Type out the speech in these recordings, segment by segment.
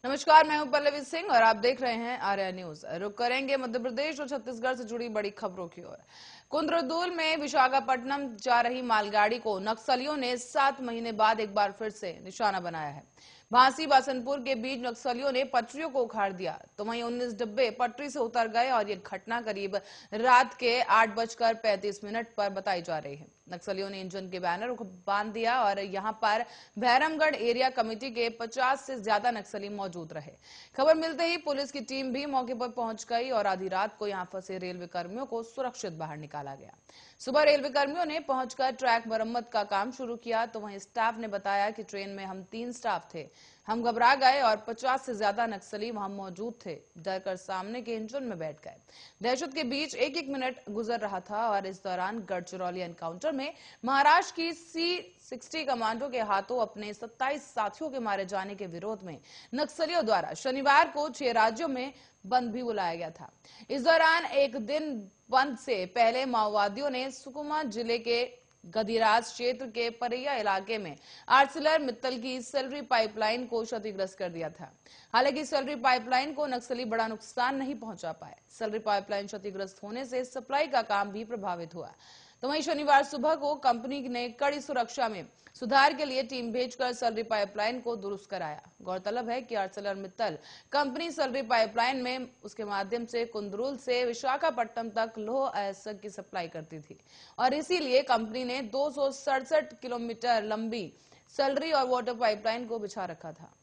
नमस्कार, मैं हूं पल्लवी सिंह और आप देख रहे हैं आर्या न्यूज। रुक करेंगे मध्य प्रदेश और छत्तीसगढ़ से जुड़ी बड़ी खबरों की ओर। कुंद्रदुल में विशाखापट्टनम जा रही मालगाड़ी को नक्सलियों ने 7 महीने बाद एक बार फिर से निशाना बनाया है। भांसी बासनपुर के बीच नक्सलियों ने पटरियों को उखाड़ दिया, तो वहीं 19 डिब्बे पटरी से उतर गए और ये घटना करीब रात के 8:35 पर बताई जा रही है। नक्सलियों ने इंजन के बैनर को बांध दिया और यहां पर भैरमगढ़ एरिया कमेटी के 50 से ज्यादा नक्सली मौजूद रहे। खबर मिलते ही पुलिस की टीम भी मौके पर पहुंच गई और आधी रात को यहां फंसे रेलवे कर्मियों को सुरक्षित बाहर निकाला गया। सुबह रेलवे कर्मियों ने पहुंचकर ट्रैक मरम्मत का काम शुरू किया, तो वहीं स्टाफ ने बताया कि ट्रेन में हम 3 स्टाफ थे। हम घबरा गए और 50 से ज्यादा नक्सली वहां मौजूद थे। डर कर सामने के इंजन में बैठ गए। दहशत के बीच एक एक मिनट गुजर रहा था और इस दौरान गढ़चिरौली एनकाउंटर में महाराष्ट्र की C-60 कमांडो के हाथों अपने 27 साथियों के मारे जाने के विरोध में नक्सलियों द्वारा शनिवार को 6 राज्यों में बंद भी बुलाया गया था। इस दौरान एक दिन बंद से पहले माओवादियों ने सुकमा जिले के गदिराज क्षेत्र के परैया इलाके में आर्सिलर मित्तल की सैलरी पाइपलाइन को क्षतिग्रस्त कर दिया था। हालांकि सैलरी पाइपलाइन को नक्सली बड़ा नुकसान नहीं पहुंचा पाए। सैलरी पाइपलाइन क्षतिग्रस्त होने से सप्लाई का काम भी प्रभावित हुआ। तो वहीं शनिवार सुबह को कंपनी ने कड़ी सुरक्षा में सुधार के लिए टीम भेजकर सैलरी पाइपलाइन को दुरुस्त कराया। गौरतलब है कि Arcelor Mittal company salary pipeline में उसके माध्यम से कुंदरुल से विशाखापट्टनम तक लौह अयस्क की सप्लाई करती थी और इसीलिए कंपनी ने 267 किलोमीटर लंबी सैलरी और वाटर पाइपलाइन को बिछा रखा था।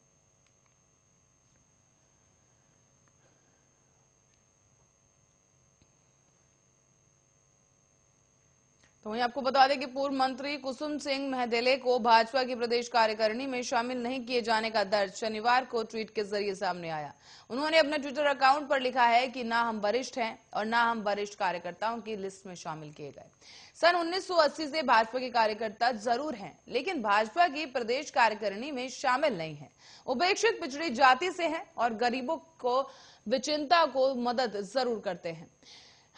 तो वहीं आपको बता दें कि पूर्व मंत्री कुसुम सिंह महदेले को भाजपा की प्रदेश कार्यकारिणी में शामिल नहीं किए जाने का दर्द शनिवार को ट्वीट के जरिए सामने आया। उन्होंने अपने ट्विटर अकाउंट पर लिखा है कि ना हम वरिष्ठ हैं और ना हम वरिष्ठ कार्यकर्ताओं की लिस्ट में शामिल किए गए। सन 1980 से भाजपा के कार्यकर्ता जरूर हैं, लेकिन भाजपा की प्रदेश कार्यकारिणी में शामिल नहीं है। उपेक्षित पिछड़ी जाति से हैं और गरीबों को विचिंता को मदद जरूर करते हैं।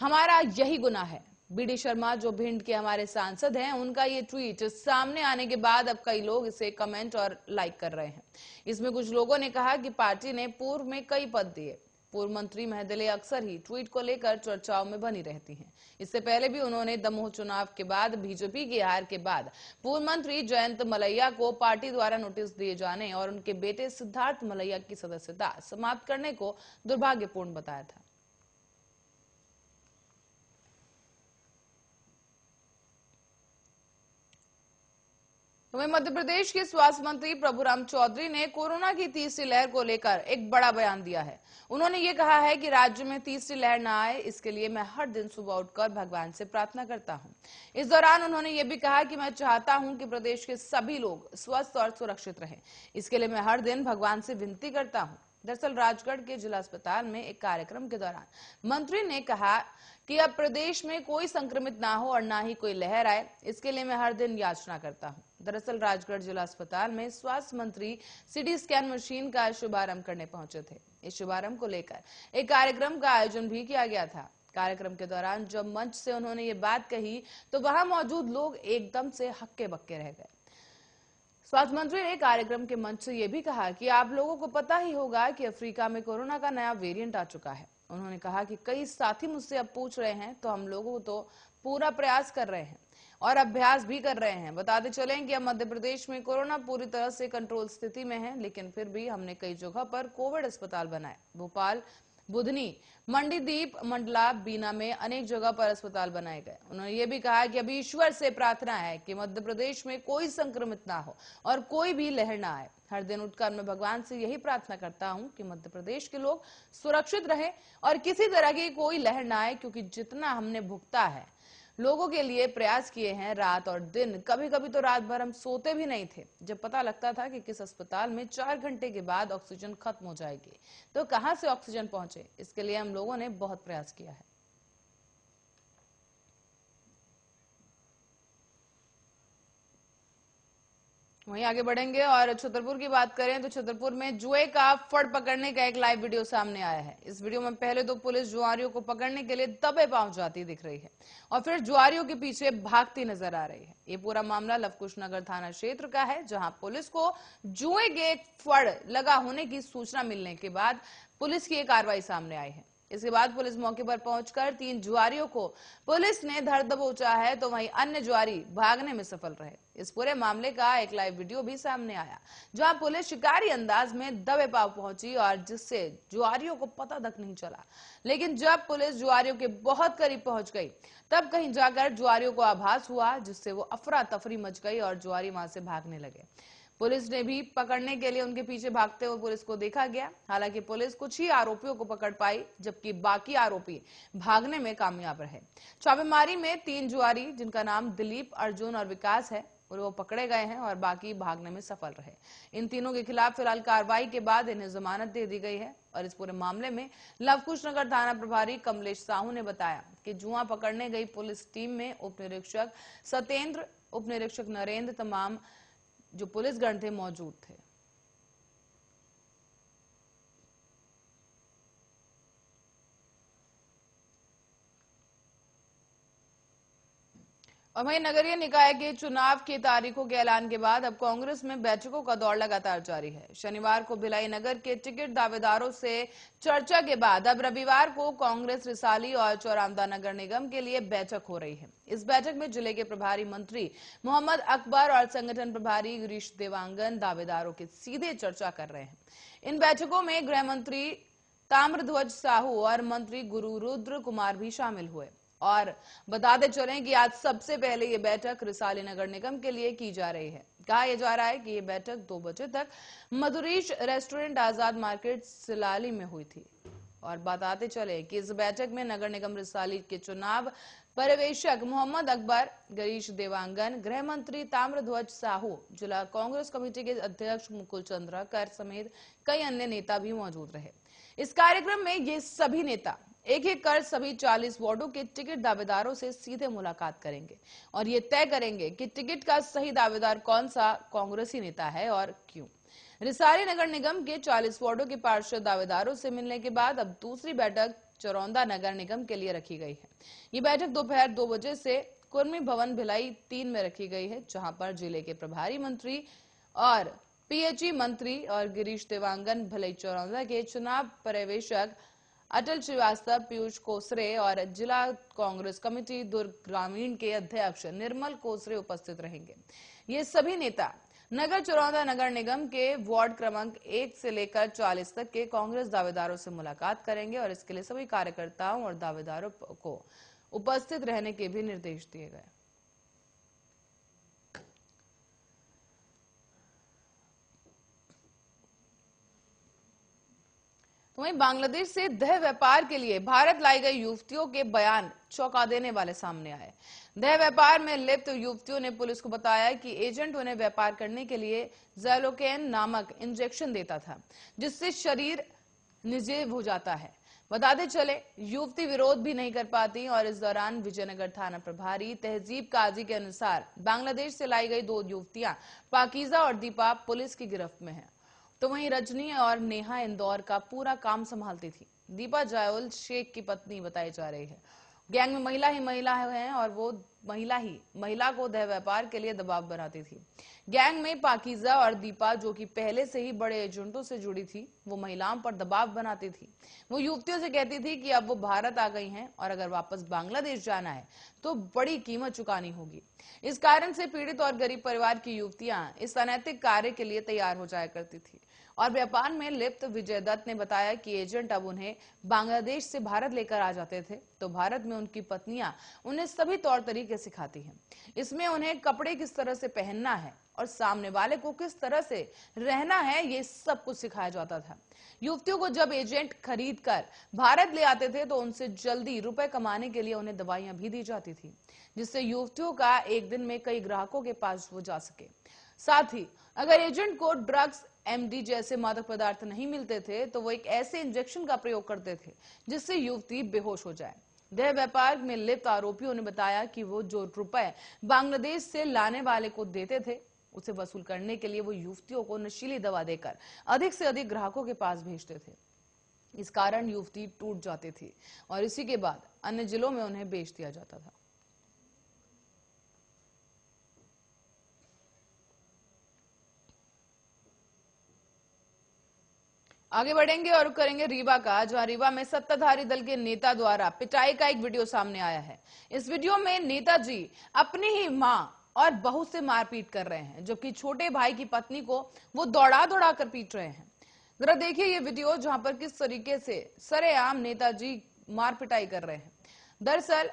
हमारा यही गुनाह है। बीडी शर्मा जो भिंड के हमारे सांसद हैं, उनका ये ट्वीट सामने आने के बाद अब कई लोग इसे कमेंट और लाइक कर रहे हैं। इसमें कुछ लोगों ने कहा कि पार्टी ने पूर्व में कई पद दिए। पूर्व मंत्री महदले अक्सर ही ट्वीट को लेकर चर्चाओं में बनी रहती हैं। इससे पहले भी उन्होंने दमोह चुनाव के बाद बीजेपी की हार के बाद पूर्व मंत्री जयंत मलैया को पार्टी द्वारा नोटिस दिए जाने और उनके बेटे सिद्धार्थ मलैया की सदस्यता समाप्त करने को दुर्भाग्यपूर्ण बताया था। वहीं मध्य प्रदेश के स्वास्थ्य मंत्री प्रभुराम चौधरी ने कोरोना की तीसरी लहर को लेकर एक बड़ा बयान दिया है। उन्होंने ये कहा है कि राज्य में तीसरी लहर न आए, इसके लिए मैं हर दिन सुबह उठकर भगवान से प्रार्थना करता हूं। इस दौरान उन्होंने ये भी कहा कि मैं चाहता हूं कि प्रदेश के सभी लोग स्वस्थ और सुरक्षित रहें। इसके लिए मैं हर दिन भगवान से विनती करता हूं। दरअसल राजगढ़ के जिला अस्पताल में एक कार्यक्रम के दौरान मंत्री ने कहा कि अब प्रदेश में कोई संक्रमित ना हो और ना ही कोई लहर आए, इसके लिए मैं हर दिन याचना करता हूं। दरअसल राजगढ़ जिला अस्पताल में स्वास्थ्य मंत्री सीटी स्कैन मशीन का शुभारंभ करने पहुंचे थे। इस शुभारंभ को लेकर एक कार्यक्रम का आयोजन भी किया गया था। कार्यक्रम के दौरान जब मंच से उन्होंने ये बात कही तो वहां मौजूद लोग एकदम से हक्के बक्के रह गए। स्वास्थ्य मंत्री ने कार्यक्रम के मंच से यह भी कहा कि आप लोगों को पता ही होगा कि अफ्रीका में कोरोना का नया वेरिएंट आ चुका है। उन्होंने कहा कि कई साथी मुझसे अब पूछ रहे हैं, तो हम लोगों तो पूरा प्रयास कर रहे हैं और अभ्यास भी कर रहे हैं। बताते चलें कि अब मध्य प्रदेश में कोरोना पूरी तरह से कंट्रोल स्थिति में है, लेकिन फिर भी हमने कई जगह पर कोविड अस्पताल बनाए। भोपाल, बुधनी, मंडीदीप, मंडला, बीना में अनेक जगह पर अस्पताल बनाए गए। उन्होंने ये भी कहा कि अभी ईश्वर से प्रार्थना है कि मध्य प्रदेश में कोई संक्रमित ना हो और कोई भी लहर ना आए। हर दिन उठकर मैं भगवान से यही प्रार्थना करता हूं कि मध्य प्रदेश के लोग सुरक्षित रहें और किसी तरह की कोई लहर ना आए, क्योंकि जितना हमने भुगता है, लोगों के लिए प्रयास किए हैं रात और दिन, कभी कभी तो रात भर हम सोते भी नहीं थे। जब पता लगता था कि किस अस्पताल में 4 घंटे के बाद ऑक्सीजन खत्म हो जाएगी, तो कहां से ऑक्सीजन पहुंचे, इसके लिए हम लोगों ने बहुत प्रयास किया है। वहीं आगे बढ़ेंगे और छतरपुर की बात करें तो छतरपुर में जुए का फड़ पकड़ने का एक लाइव वीडियो सामने आया है। इस वीडियो में पहले तो पुलिस जुआरियों को पकड़ने के लिए दबे पांव जाती दिख रही है और फिर जुआरियों के पीछे भागती नजर आ रही है। ये पूरा मामला लवकुश नगर थाना क्षेत्र का है, जहां पुलिस को जुए के एक फड़ लगा होने की सूचना मिलने के बाद पुलिस की एक कार्रवाई सामने आई है। इसके बाद पुलिस मौके पर पहुंचकर 3 जुआरियों को पुलिस ने धर दबोचा है, तो वहीं अन्य जुआरी भागने में सफल रहे। इस पूरे मामले का एक लाइव वीडियो भी सामने आया, जहां पुलिस शिकारी अंदाज में दबे पांव पहुंची और जिससे जुआरियों को पता तक नहीं चला। लेकिन जब पुलिस जुआरियों के बहुत करीब पहुंच गई, तब कहीं जाकर जुआरियों को आभास हुआ, जिससे वो अफरा तफरी मच गई और जुआरी वहां से भागने लगे। पुलिस ने भी पकड़ने के लिए उनके पीछे भागते हुए पुलिस को देखा गया। हालांकि पुलिस कुछ ही आरोपियों को पकड़ पाई, जबकि बाकी आरोपी भागने में कामयाब रहे। छापेमारी में 3 जुआरी, जिनका नाम दिलीप, अर्जुन और विकास है, और वो पकड़े गए हैं और बाकी भागने में सफल रहे। इन तीनों के खिलाफ फिलहाल कार्रवाई के बाद इन्हें जमानत दे दी गई है। और इस पूरे मामले में लवकुश नगर थाना प्रभारी कमलेश साहू ने बताया कि जुआ पकड़ने गई पुलिस टीम में उप निरीक्षक सत्येंद्र, उप निरीक्षक नरेंद्र, तमाम जो पुलिसगण थे मौजूद थे। और वहीं नगरीय निकाय के चुनाव की तारीखों के ऐलान के बाद अब कांग्रेस में बैठकों का दौर लगातार जारी है। शनिवार को भिलाई नगर के टिकट दावेदारों से चर्चा के बाद अब रविवार को कांग्रेस रिसाली और चौरामदा नगर निगम के लिए बैठक हो रही है। इस बैठक में जिले के प्रभारी मंत्री मोहम्मद अकबर और संगठन प्रभारी गिरीश देवांगन दावेदारों के सीधे चर्चा कर रहे हैं। इन बैठकों में गृह मंत्री ताम्रध्वज साहू और मंत्री गुरु रुद्र कुमार भी शामिल हुए। और बताते चलें कि आज सबसे पहले ये बैठक रिसाली नगर निगम के लिए की जा रही है। कहा यह जा रहा है कि ये बैठक 2 बजे तक मधुरीश रेस्टोरेंट आजाद मार्केट सिलाली में हुई थी। और बताते चले कि इस बैठक में नगर निगम रिसाली के चुनाव पर्यवेक्षक मोहम्मद अकबर, गिरीश देवांगन, गृह मंत्री ताम्रध्वज साहू, जिला कांग्रेस कमेटी के अध्यक्ष मुकुल चंद्राकर समेत कई अन्य नेता भी मौजूद रहे। इस कार्यक्रम में ये सभी नेता एक एक कर सभी 40 वार्डों के टिकट दावेदारों से सीधे मुलाकात करेंगे और ये तय करेंगे कि टिकट का सही दावेदार कौन सा कांग्रेसी नेता है और क्यों। रिसाली नगर निगम के 40 वार्डों के पार्षद दावेदारों से मिलने के बाद अब दूसरी बैठक चरौंदा नगर निगम के लिए रखी गई है। ये बैठक दोपहर 2 बजे से कुर्मी भवन भिलाई 3 में रखी गई है, जहां पर जिले के प्रभारी मंत्री और पीएचई मंत्री और गिरीश देवांगन, भिलाई चरौंदा के चुनाव पर्यवेक्षक अटल श्रीवास्तव, पीयूष कोसरे और जिला कांग्रेस कमेटी दुर्ग ग्रामीण के अध्यक्ष निर्मल कोसरे उपस्थित रहेंगे। ये सभी नेता नगर चरौंदा नगर निगम के वार्ड क्रमांक 1 से लेकर 40 तक के कांग्रेस दावेदारों से मुलाकात करेंगे और इसके लिए सभी कार्यकर्ताओं और दावेदारों को उपस्थित रहने के भी निर्देश दिए गए। वहीं बांग्लादेश से देह व्यापार के लिए भारत लाई गई युवतियों के बयान चौंका देने वाले सामने आए। देह व्यापार में लिप्त युवतियों ने पुलिस को बताया कि एजेंट उन्हें व्यापार करने के लिए ज़ैलोकेन नामक इंजेक्शन देता था, जिससे शरीर निर्जीव हो जाता है। बताते चले युवती विरोध भी नहीं कर पाती और इस दौरान विजयनगर थाना प्रभारी तहजीब काजी के अनुसार बांग्लादेश से लाई गई 2 युवतियां पाकीजा और दीपा पुलिस की गिरफ्त में है। तो वहीं रजनी और नेहा इंदौर का पूरा काम संभालती थी। दीपा जायोल शेख की पत्नी बताई जा रही है। गैंग में महिला है और वो महिला को देह व्यापार के लिए दबाव बनाती थी। गैंग में पाकीजा और दीपा, जो कि पहले से ही बड़े एजेंटों से जुड़ी थी, वो महिलाओं पर दबाव बनाती थी। वो युवतियों से कहती थी कि अब वो भारत आ गई हैं और अगर वापस बांग्लादेश जाना है तो बड़ी कीमत चुकानी होगी। इस कारण से पीड़ित और गरीब परिवार की युवतियां इस अनैतिक कार्य के लिए तैयार हो जाया करती थी। और व्यापार में लिप्त विजय दत्त ने बताया कि एजेंट अब उन्हें बांग्लादेश से भारत लेकर आ जाते थे, तो भारत में उनकी पत्नियां उन्हें सभी तौर तरीके सिखाती हैं। इसमें उन्हें कपड़े किस तरह से पहनना है और सामने वाले को किस तरह से रहना है, ये सब कुछ सिखाया जाता था। युवतियों को जब एजेंट खरीद कर भारत ले आते थे तो उनसे जल्दी रुपए कमाने के लिए उन्हें दवाइयां भी दी जाती थी, जिससे युवतियों का एक दिन में कई ग्राहकों के पास वो जा सके। साथ ही अगर एजेंट को ड्रग्स, एमडी जैसे मादक पदार्थ नहीं मिलते थे तो वो एक ऐसे इंजेक्शन का प्रयोग करते थे जिससे युवती बेहोश हो जाए। देह व्यापार में लिप्त आरोपियों ने बताया कि वो जो रुपए बांग्लादेश से लाने वाले को देते थे, उसे वसूल करने के लिए वो युवतियों को नशीली दवा देकर अधिक से अधिक ग्राहकों के पास भेजते थे। इस कारण युवती टूट जाती थी और इसी के बाद अन्य जिलों में उन्हें बेच दिया जाता था। आगे बढ़ेंगे और करेंगे रीवा का, जहां रीवा में सत्ताधारी दल के नेता द्वारा पिटाई का एक वीडियो सामने आया है। इस वीडियो में नेताजी अपनी ही मां और बहू से मारपीट कर रहे हैं, जबकि छोटे भाई की पत्नी को वो दौड़ा दौड़ा कर पीट रहे हैं। जरा देखिए ये वीडियो, जहां पर किस तरीके से सरेआम नेताजी मार पिटाई कर रहे हैं। दरअसल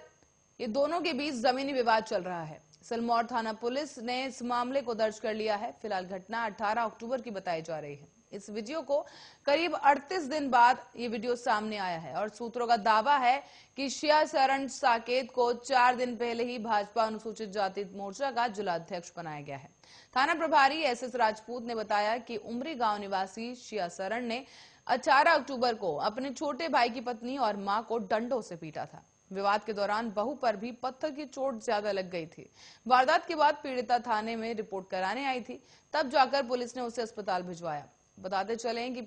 ये दोनों के बीच जमीनी विवाद चल रहा है। सिलमौर थाना पुलिस ने इस मामले को दर्ज कर लिया है। फिलहाल घटना 18 अक्टूबर की बताई जा रही है। इस वीडियो को करीब 38 दिन बाद ये वीडियो सामने आया है और सूत्रों का दावा है कि शिया शरण साकेत को 4 दिन पहले ही भाजपा अनुसूचित जाति मोर्चा का जिला अध्यक्ष बनाया गया है। थाना प्रभारी एसएस राजपूत ने बताया कि उमरी गांव निवासी शिया शरण ने 18 अक्टूबर को अपने छोटे भाई की पत्नी और मां को डंडों से पीटा था। विवाद के दौरान बहू पर भी पत्थर की चोट ज्यादा लग गई थी। वारदात के बाद पीड़िता थाने में रिपोर्ट कराने आई थी, तब जाकर पुलिस ने उसे अस्पताल भिजवाया। बताते चलें कि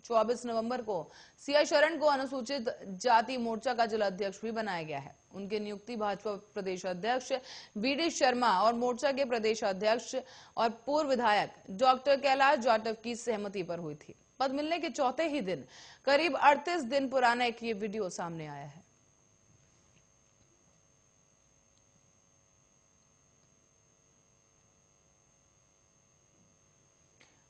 24 नवंबर को सिया शरण को अनुसूचित जाति मोर्चा का जिला अध्यक्ष भी बनाया गया है। उनकी नियुक्ति भाजपा प्रदेश अध्यक्ष वीडी शर्मा और मोर्चा के प्रदेश अध्यक्ष और पूर्व विधायक डॉक्टर कैलाश जाटव की सहमति पर हुई थी। पद मिलने के चौथे ही दिन करीब 38 दिन पुराना एक ये वीडियो सामने आया है।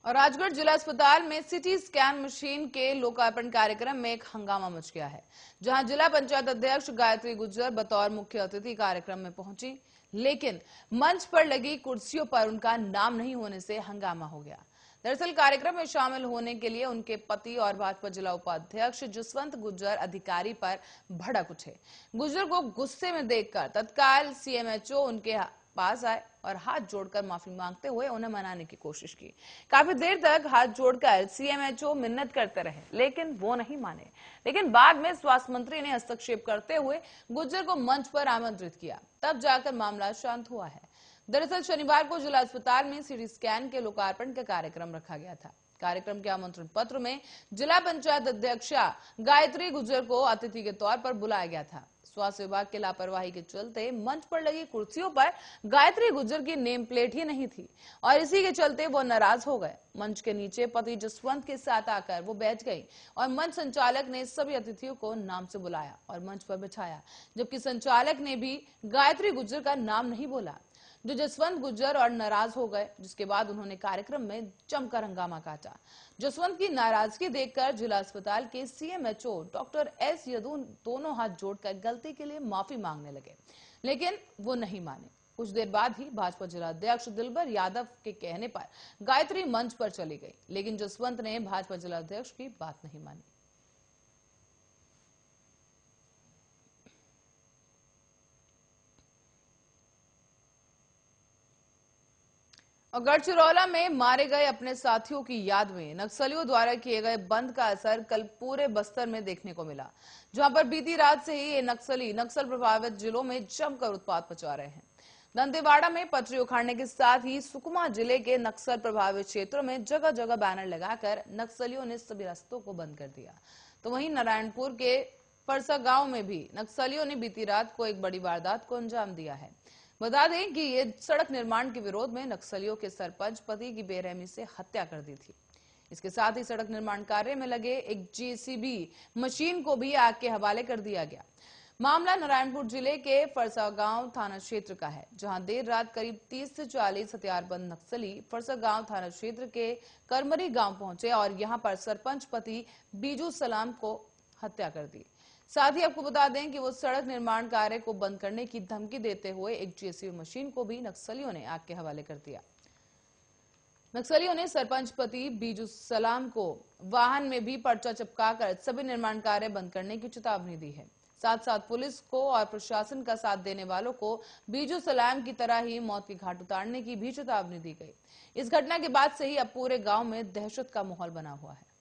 और राजगढ़ जिला अस्पताल में सिटी स्कैन मशीन के लोकार्पण कार्यक्रम में एक हंगामा मच गया है, जहां जिला पंचायत अध्यक्ष गायत्री गुज्जर बतौर मुख्य अतिथि कार्यक्रम में पहुंची, लेकिन मंच पर लगी कुर्सियों पर उनका नाम नहीं होने से हंगामा हो गया। दरअसल कार्यक्रम में शामिल होने के लिए उनके पति और भाजपा जिला उपाध्यक्ष जसवंत गुज्जर अधिकारी पर भड़क उठे। गुज्जर को गुस्से में देखकर तत्काल सीएमएचओ उनके पास आए और हाथ जोड़कर माफी मांगते हुए उन्हें मनाने की कोशिश की। काफी देर तक हाथ जोड़कर सीएमएचओ मिन्नत करते रहे, लेकिन वो नहीं माने। लेकिन बाद में स्वास्थ्य मंत्री ने हस्तक्षेप करते हुए गुज्जर को मंच पर आमंत्रित किया, तब जाकर मामला शांत हुआ है। दरअसल शनिवार को जिला अस्पताल में सीटी स्कैन के लोकार्पण का कार्यक्रम रखा गया था। कार्यक्रम के आमंत्रण पत्र में जिला पंचायत अध्यक्षा गायत्री गुज्जर को अतिथि के तौर पर बुलाया गया था। स्वास्थ्य विभाग की लापरवाही के चलते मंच पर लगी कुर्सियों पर गायत्री गुज्जर की नेम प्लेट ही नहीं थी और इसी के चलते वो नाराज हो गए। मंच के नीचे पति जसवंत के साथ आकर वो बैठ गई और मंच संचालक ने सभी अतिथियों को नाम से बुलाया और मंच पर बिठाया, जबकि संचालक ने भी गायत्री गुज्जर का नाम नहीं बोला, जो जसवंत गुज्जर और नाराज हो गए, जिसके बाद उन्होंने कार्यक्रम में जमकर हंगामा काटा। जसवंत की नाराजगी देखकर जिला अस्पताल के सीएमएचओ डॉक्टर एस यदू दोनों हाथ जोड़कर गलती के लिए माफी मांगने लगे, लेकिन वो नहीं माने। कुछ देर बाद ही भाजपा जिला अध्यक्ष दिलबर यादव के कहने पर गायत्री मंच पर चली गई, लेकिन जसवंत ने भाजपा जिला अध्यक्ष की बात नहीं मानी। और गढ़चिरौला में मारे गए अपने साथियों की याद में नक्सलियों द्वारा किए गए बंद का असर कल पूरे बस्तर में देखने को मिला, जहां पर बीती रात से ही ये नक्सली नक्सल प्रभावित जिलों में जमकर उत्पात मचा रहे हैं। दंतेवाड़ा में पटरी उखाड़ने के साथ ही सुकमा जिले के नक्सल प्रभावित क्षेत्रों में जगह जगह बैनर लगाकर नक्सलियों ने सभी रास्तों को बंद कर दिया। तो वहीं नारायणपुर के परसा गांव में भी नक्सलियों ने बीती रात को एक बड़ी वारदात को अंजाम दिया है। बता दें कि ये सड़क निर्माण के विरोध में नक्सलियों के सरपंच पति की बेरहमी से हत्या कर दी थी। इसके साथ ही सड़क निर्माण कार्य में लगे एक जेसीबी मशीन को भी आग के हवाले कर दिया गया। मामला नारायणपुर जिले के फरसा गांव थाना क्षेत्र का है, जहां देर रात करीब 30 से 40 हथियारबंद नक्सली फरसा गांव थाना क्षेत्र के करमरी गांव पहुंचे और यहां पर सरपंच पति बीजू सलाम को हत्या कर दी। साथ ही आपको बता दें कि वो सड़क निर्माण कार्य को बंद करने की धमकी देते हुए एक जेसीबी मशीन को भी नक्सलियों ने आग के हवाले कर दिया। नक्सलियों ने सरपंच पति बीजू सलाम को वाहन में भी पर्चा चिपकाकर सभी निर्माण कार्य बंद करने की चेतावनी दी है। साथ साथ पुलिस को और प्रशासन का साथ देने वालों को बीजू सलाम की तरह ही मौत की घाट उतारने की भी चेतावनी दी गई। इस घटना के बाद से ही अब पूरे गांव में दहशत का माहौल बना हुआ है।